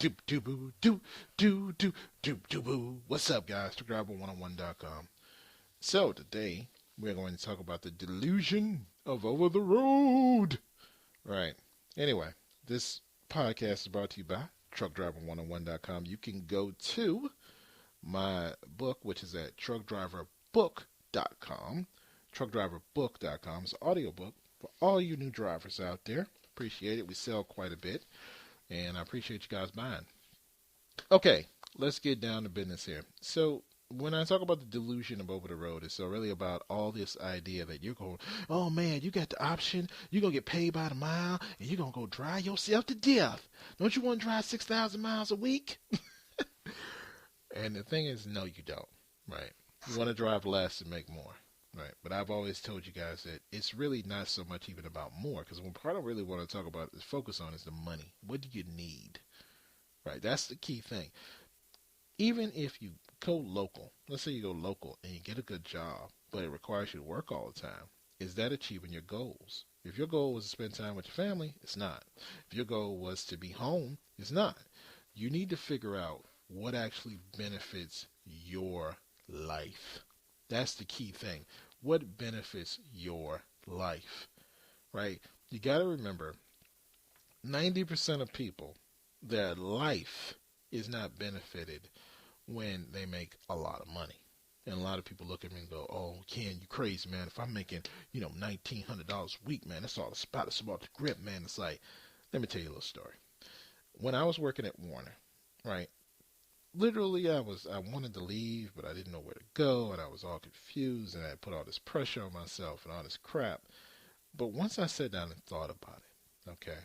Doop doo boo doo doo doo doop doo boo. What's up, guys? TruckDriver101.com. So today we're going to talk about the delusion of over the road. Right. Anyway, this podcast is brought to you by TruckDriver101.com. You can go to my book, which is at TruckDriverBook.com. TruckDriverBook.com is an audiobook for all you new drivers out there. Appreciate it. We sell quite a bit. And I appreciate you guys buying. Okay, let's get down to business here. So when I talk about the delusion of over the road, it's really about all this idea that you're going, oh man, you got the option. You're going to get paid by the mile, and you're going to go drive yourself to death. Don't you want to drive 6,000 miles a week? And the thing is, no, you don't. Right? You want to drive less and make more. Right. But I've always told you guys that it's really not so much even about more, because one part I really want to talk about is focus on is the money. What do you need? Right. That's the key thing. Even if you go local, let's say you go local and you get a good job, but it requires you to work all the time, is that achieving your goals? If your goal was to spend time with your family, it's not. If your goal was to be home, it's not. You need to figure out what actually benefits your life. That's the key thing. What benefits your life, right? You got to remember, 90% of people, their life is not benefited when they make a lot of money. And a lot of people look at me and go, oh, Ken, you crazy, man. If I'm making, $1,900 a week, man, that's all it's about the grip, man. It's like, let me tell you a little story. When I was working at Warner, right? Literally, I wanted to leave, but I didn't know where to go, and I was all confused, and I put all this pressure on myself and all this crap. But once I sat down and thought about it, okay,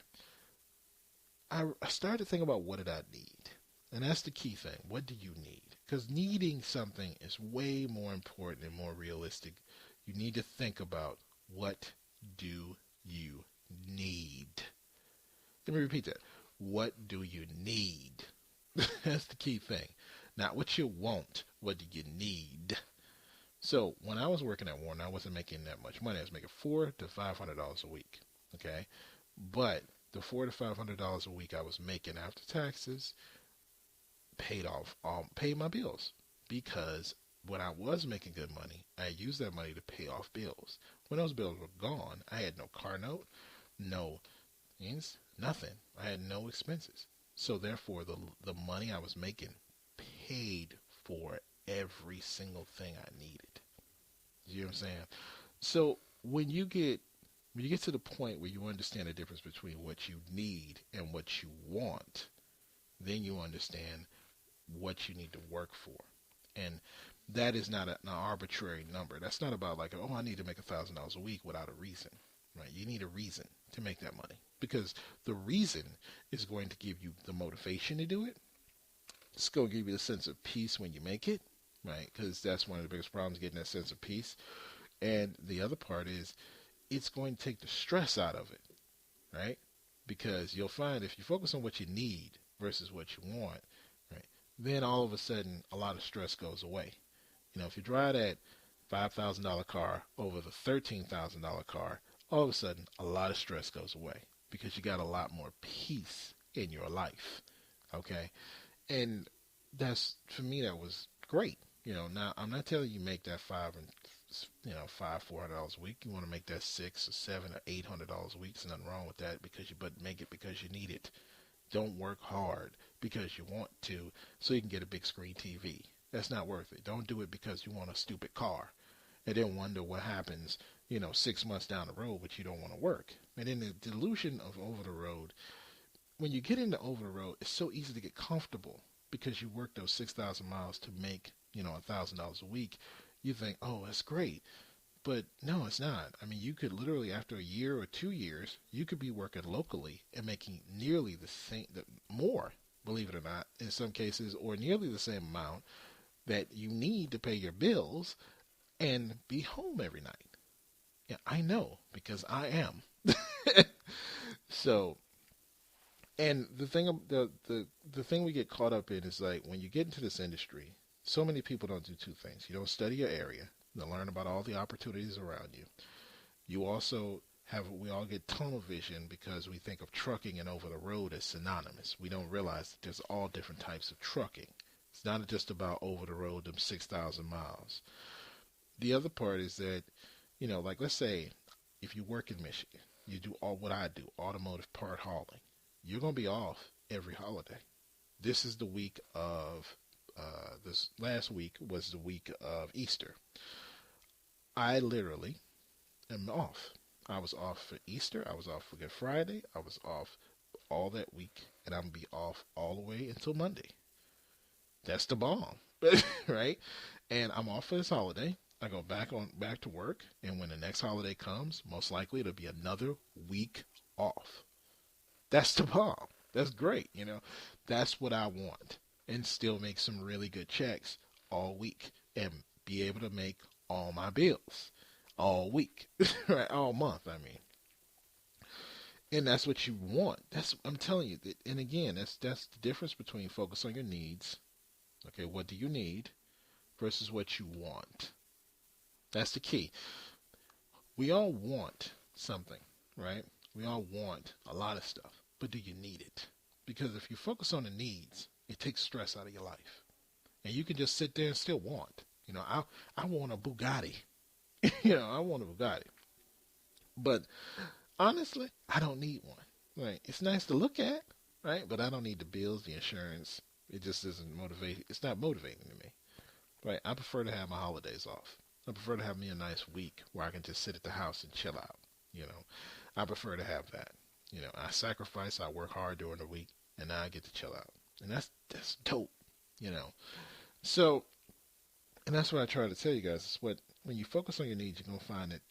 I started to think about what did I need, and that's the key thing. What do you need? Because needing something is way more important and more realistic. You need to think about what do you need. Let me repeat that. What do you need? That's the key thing. Not what you want. What do you need? So when I was working at Warner, I wasn't making that much money. I was making $400 to $500 a week. Okay, but the $400 to $500 a week I was making after taxes paid my bills, because when I was making good money, I used that money to pay off bills. When those bills were gone, I had no car note, no means nothing. I had no expenses. So therefore, the money I was making paid for every single thing I needed. You know what I'm saying? So when you get to the point where you understand the difference between what you need and what you want, then you understand what you need to work for. And that is not an arbitrary number. That's not about like, oh, I need to make $1,000 a week without a reason. Right? You need a reason to make that money, because the reason is going to give you the motivation to do it. It's going to give you the sense of peace when you make it, right? Because that's one of the biggest problems, getting that sense of peace. And the other part is it's going to take the stress out of it, right? Because you'll find if you focus on what you need versus what you want, right, then all of a sudden a lot of stress goes away. If you drive that $5,000 car over the $13,000 car, all of a sudden a lot of stress goes away, because you got a lot more peace in your life. Okay. And for me, that was great. Now I'm not telling you make that $400 a week. You want to make that $600 or $700 or $800 a week. There's nothing wrong with that, but make it because you need it. Don't work hard because you want to, so you can get a big screen TV. That's not worth it. Don't do it because you want a stupid car, and then wonder what happens, 6 months down the road, but you don't want to work. And in the delusion of over the road, when you get into over the road, it's so easy to get comfortable because you work those 6,000 miles to make, $1,000 a week. You think, oh, that's great. But no, it's not. I mean, you could literally, after a year or 2 years, you could be working locally and making nearly the same, more, believe it or not, in some cases, or nearly the same amount that you need to pay your bills and be home every night. Yeah, I know, because I am. So, and the thing we get caught up in is, like, when you get into this industry, so many people don't do two things. You don't study your area to learn about all the opportunities around you. You also we all get tunnel vision because we think of trucking and over the road as synonymous. We don't realize that there's all different types of trucking. It's not just about over the road, them 6,000 miles. The other part is that, like let's say if you work in Michigan, you do all what I do, automotive part hauling. You're going to be off every holiday. This is the week of, this last week was the week of Easter. I literally am off. I was off for Easter. I was off for Good Friday. I was off all that week, and I'm going to be off all the way until Monday. That's the bomb, right? And I'm off for this holiday. I go back to work, and when the next holiday comes, most likely it'll be another week off. That's the bomb. That's great, That's what I want, and still make some really good checks all week, and be able to make all my bills all week, right? All month, I mean. And that's what you want. I'm telling you. And again, that's the difference between focus on your needs. Okay, what do you need versus what you want? That's the key. We all want something, right? We all want a lot of stuff, but do you need it? Because if you focus on the needs, it takes stress out of your life. And you can just sit there and still want. I want a Bugatti. I want a Bugatti. But honestly, I don't need one. Right? It's nice to look at, right? But I don't need the bills, the insurance. It just isn't motivating. It's not motivating to me. Right? I prefer to have my holidays off. I prefer to have me a nice week where I can just sit at the house and chill out. I prefer to have that. I sacrifice, I work hard during the week, and now I get to chill out. And that's dope. So, and that's what I try to tell you guys. When you focus on your needs, you're going to find that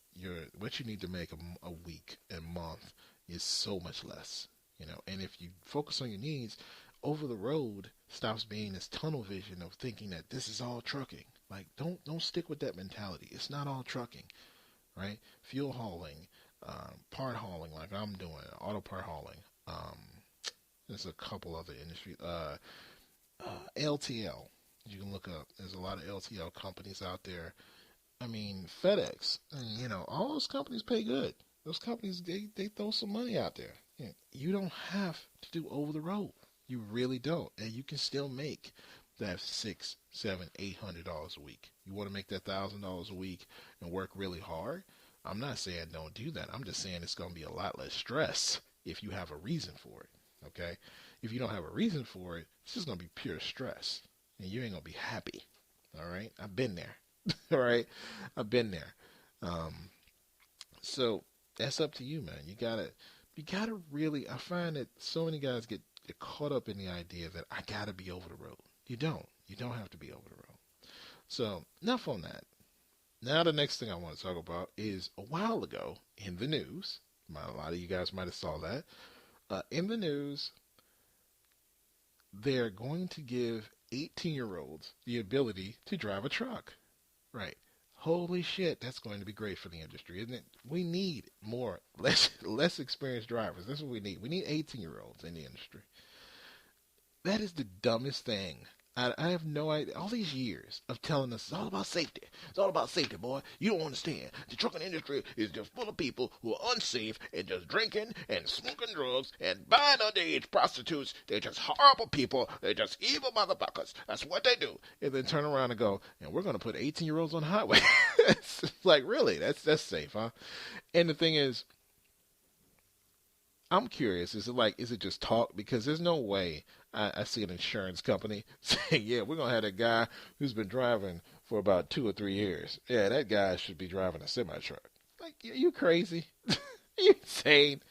what you need to make a week and month is so much less. And if you focus on your needs, over the road stops being this tunnel vision of thinking that this is all trucking. Like, don't stick with that mentality. It's not all trucking, right? Fuel hauling, part hauling, like I'm doing, auto part hauling. There's a couple other industries. LTL, you can look up. There's a lot of LTL companies out there. I mean, FedEx, and, all those companies pay good. Those companies, they throw some money out there. You don't have to do over the road. You really don't. And you can still make that $600, $700, $800 a week. You want to make that $1,000 a week and work really hard? I'm not saying don't do that. I'm just saying it's going to be a lot less stress if you have a reason for it. Okay? If you don't have a reason for it, it's just going to be pure stress. And you ain't going to be happy. All right? I've been there. All right? I've been there. So that's up to you, man. You gotta really, I find that so many guys get caught up in the idea that I gotta be over the road. You don't have to be over the road. So enough on that. Now the next thing I want to talk about is a while ago in the news, a lot of you guys might have saw that, in the news, they're going to give 18-year-olds the ability to drive a truck. Right. Holy shit, that's going to be great for the industry, isn't it? We need less experienced drivers. That's what we need. We need 18-year-olds in the industry. That is the dumbest thing. I have no idea. All these years of telling us it's all about safety. It's all about safety, boy. You don't understand. The trucking industry is just full of people who are unsafe and just drinking and smoking drugs and buying underage prostitutes. They're just horrible people. They're just evil motherfuckers. That's what they do. And then turn around and go, and we're going to put 18-year-olds on the highway. It's like, really? That's safe, huh? And the thing is, I'm curious. Is it just talk? Because there's no way I see an insurance company saying, yeah, we're going to have a guy who's been driving for about 2 or 3 years. Yeah, that guy should be driving a semi-truck. Like, are you crazy? Are you insane?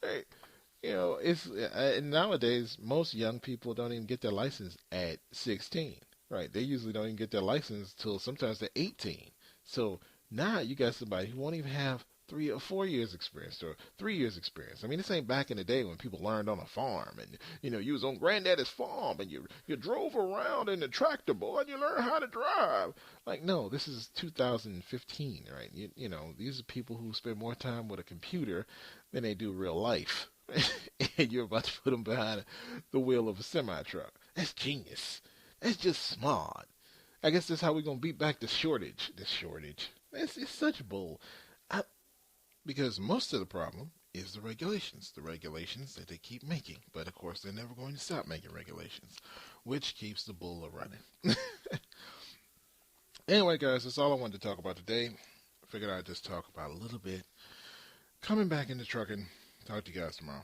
Like, it's and nowadays, most young people don't even get their license at 16. Right? They usually don't even get their license till sometimes they're 18. So now you got somebody who won't even have 3 or 4 years experience or 3 years experience. I mean, this ain't back in the day when people learned on a farm and, you was on granddaddy's farm and you drove around in the tractor, boy, and you learned how to drive. Like, no, this is 2015, right? These are people who spend more time with a computer than they do real life. And you're about to put them behind the wheel of a semi-truck. That's genius. That's just smart. I guess that's how we're going to beat back the shortage. It's such bull. Because most of the problem is the regulations that they keep making. But of course, they're never going to stop making regulations, which keeps the bull a running. Anyway, guys, that's all I wanted to talk about today. I figured I'd just talk about a little bit. Coming back into trucking. Talk to you guys tomorrow.